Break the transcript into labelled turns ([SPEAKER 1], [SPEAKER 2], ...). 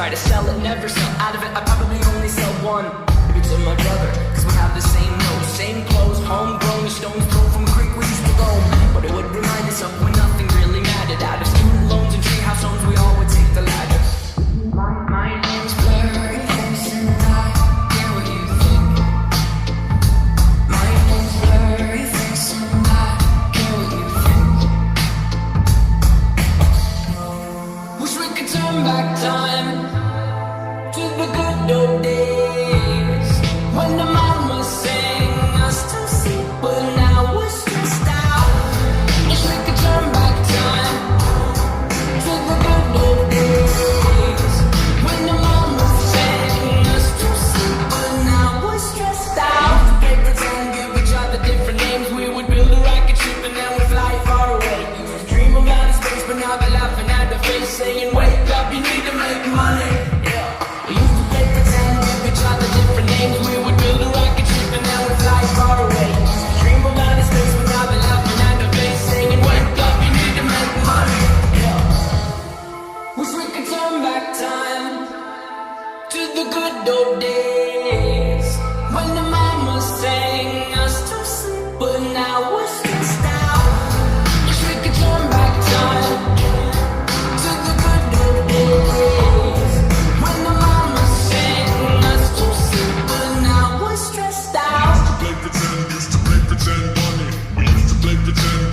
[SPEAKER 1] try to sell it, never sell out of it. I probably only sell one, maybe to my brother, cause we have the same nose, same clothes, homegrown, stones thrown from a creek we used to roam. But it would remind us of when nothing really mattered. Out of student loans and treehouse homes, we all would take the ladder. My name's blurry face and I care what you think. My name's blurry face and I care what you think. Wish we could turn back time to the good old days when the mama sang us to sleep, but now we're stressed out. Wish we could turn back time to the good old days when the mama sang us to sleep, but now we're stressed out. We play pretend, give each other different names. We would build a rocket ship and then we'd fly far away. You would dream of outer space, but now they're laughing at the face, saying, wake up, you need to make money. Yeah. We used to play pretend, give each other different names. We would build a rocket ship and then we'd fly far away. Dream of outer space, but now they're laughing at the face, saying, wake up, you need to make money. Yeah. Wish we could turn back time to the good old days when the mama sang us to sleep, but now we're stressed out. Wish we could turn back time to the good old days when the mama sang us to sleep, but now we're stressed out.
[SPEAKER 2] Used to play pretend money. We used to play pretend